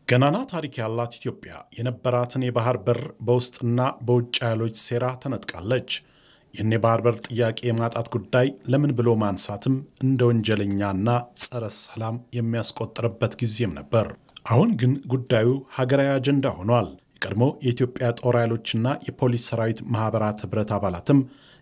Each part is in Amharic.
ገናና ታሪክ ያላት ኢትዮጵያ የነበራትን የባህር በር በውስጥና በውጭ ኃይሎች ሴራ ተነጥቃለች። ይህን የባህር በር ጥያቄ የማጣት ጉዳይ ለምን ብሎ ማንሳትም እንደ ወንጀለኛና ጸረ ሰላም የሚያስቆጥርበት ጊዜም ነበር። አሁን ግን ጉዳዩ ሀገራዊ አጀንዳ ሆኗል። የቀድሞ የኢትዮጵያ ጦር ኃይሎችና የፖሊስ ሰራዊት ማህበራት ህብረት አባላትም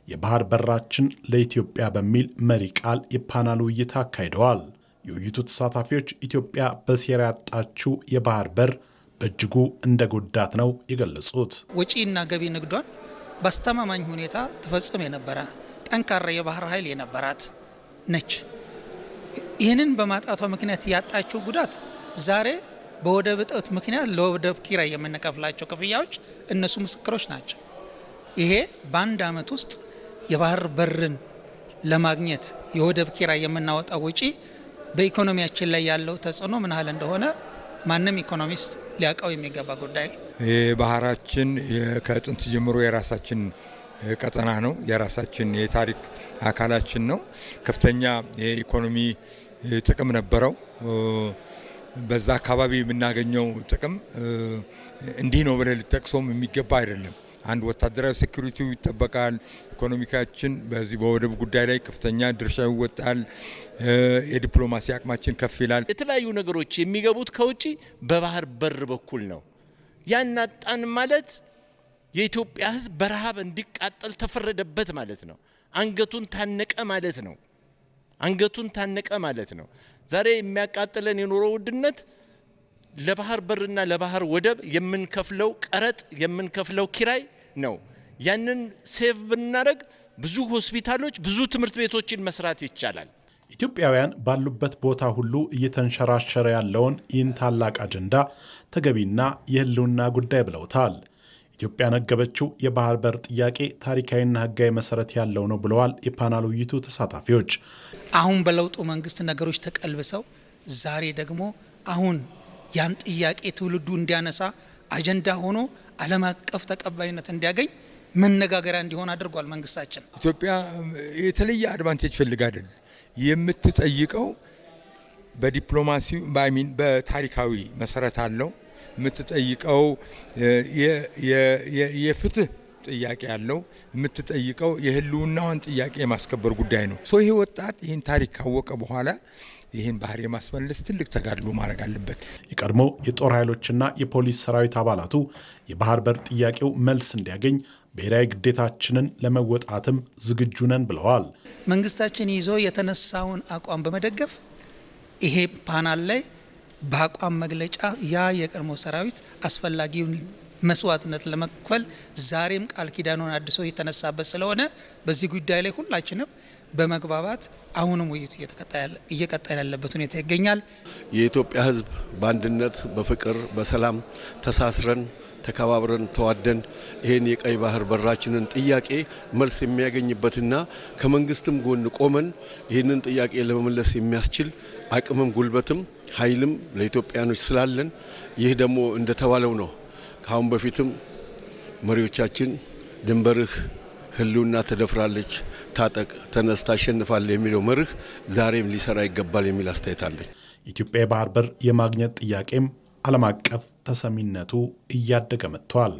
የባህር በራችን ለኢትዮጵያ በሚል መሪ ቃል የፓናል ውይይት አካሂደዋል። የውይይቱ ተሳታፊዎች ኢትዮጵያ በሴራ ያጣችው የባህር በር በእጅጉ እንደጎዳት ነው የገለጹት። ወጪና ገቢ ንግዷን በአስተማማኝ ሁኔታ ትፈጽም የነበረ ጠንካራ የባህር ኃይል የነበራት ነች። ይህንን በማጣቷ ምክንያት ያጣችው ጉዳት ዛሬ በወደብ እጦት ምክንያት ለወደብ ኪራይ የምንከፍላቸው ክፍያዎች እነሱ ምስክሮች ናቸው። ይሄ በአንድ ዓመት ውስጥ የባህር በርን ለማግኘት የወደብ ኪራይ የምናወጣው ወጪ በኢኮኖሚያችን ላይ ያለው ተጽዕኖ ምን ያህል እንደሆነ ማንም ኢኮኖሚስት ሊያውቀው የሚገባ ጉዳይ። ባህራችን ከጥንት ጀምሮ የራሳችን ቀጠና ነው፣ የራሳችን የታሪክ አካላችን ነው። ከፍተኛ የኢኮኖሚ ጥቅም ነበረው። በዛ አካባቢ የምናገኘው ጥቅም እንዲህ ነው ብለን ልጠቅሶም የሚገባ አይደለም። አንድ ወታደራዊ ሴኩሪቲው ይጠበቃል። ኢኮኖሚካችን በዚህ በወደብ ጉዳይ ላይ ከፍተኛ ድርሻ ይወጣል። የዲፕሎማሲ አቅማችን ከፍ ይላል። የተለያዩ ነገሮች የሚገቡት ከውጪ በባህር በር በኩል ነው። ያናጣን ማለት የኢትዮጵያ ሕዝብ በረሃብ እንዲቃጠል ተፈረደበት ማለት ነው። አንገቱን ታነቀ ማለት ነው። አንገቱን ታነቀ ማለት ነው። ዛሬ የሚያቃጥለን የኑሮ ውድነት ለባህር በርና ለባህር ወደብ የምንከፍለው ቀረጥ የምንከፍለው ኪራይ ነው። ያንን ሴቭ ብናደርግ ብዙ ሆስፒታሎች፣ ብዙ ትምህርት ቤቶችን መስራት ይቻላል። ኢትዮጵያውያን ባሉበት ቦታ ሁሉ እየተንሸራሸረ ያለውን ይህን ታላቅ አጀንዳ ተገቢና የህልውና ጉዳይ ብለውታል። ኢትዮጵያ ያነገበችው የባህር በር ጥያቄ ታሪካዊና ህጋዊ መሰረት ያለው ነው ብለዋል የፓናል ውይይቱ ተሳታፊዎች። አሁን በለውጡ መንግስት ነገሮች ተቀልብሰው ዛሬ ደግሞ አሁን ያን ጥያቄ ትውልዱ እንዲያነሳ አጀንዳ ሆኖ ዓለም አቀፍ ተቀባይነት እንዲያገኝ መነጋገሪያ እንዲሆን አድርጓል። መንግስታችን ኢትዮጵያ የተለየ አድቫንቴጅ ፈልጋ አይደል የምትጠይቀው፣ በዲፕሎማሲ በታሪካዊ መሰረት አለው የምትጠይቀው፣ የፍትህ ጥያቄ ያለው የምትጠይቀው፣ የህልውናዋን ጥያቄ የማስከበር ጉዳይ ነው። ይሄ ወጣት ይህን ታሪክ ካወቀ በኋላ ይህን ባህር የማስመለስ ትልቅ ተጋድሎ ማድረግ አለበት። የቀድሞ የጦር ኃይሎችና የፖሊስ ሰራዊት አባላቱ የባህር በር ጥያቄው መልስ እንዲያገኝ ብሔራዊ ግዴታችንን ለመወጣትም ዝግጁ ነን ብለዋል። መንግስታችን ይዞ የተነሳውን አቋም በመደገፍ ይሄ ፓናል ላይ በአቋም መግለጫ ያ የቀድሞ ሰራዊት አስፈላጊውን መስዋዕትነት ለመክፈል ዛሬም ቃል ኪዳኑን አድሶ የተነሳበት ስለሆነ በዚህ ጉዳይ ላይ ሁላችንም በመግባባት አሁንም ውይይቱ እየቀጠለ ያለበት ሁኔታ ይገኛል። የኢትዮጵያ ሕዝብ በአንድነት በፍቅር በሰላም ተሳስረን ተከባብረን ተዋደን ይሄን የቀይ ባህር በራችንን ጥያቄ መልስ የሚያገኝበትና ከመንግስትም ጎን ቆመን ይህንን ጥያቄ ለመመለስ የሚያስችል አቅምም ጉልበትም ኃይልም ለኢትዮጵያኖች ስላለን ይህ ደግሞ እንደተባለው ነው። ከአሁን በፊትም መሪዎቻችን ድንበርህ ህልውና ተደፍራለች፣ ታጠቅ፣ ተነስ፣ ታሸንፋል የሚለው መርህ ዛሬም ሊሰራ ይገባል የሚል አስተያየት አለኝ። ኢትዮጵያ የባህር በር የማግኘት ጥያቄም ዓለም አቀፍ ተሰሚነቱ እያደገ መጥቷል።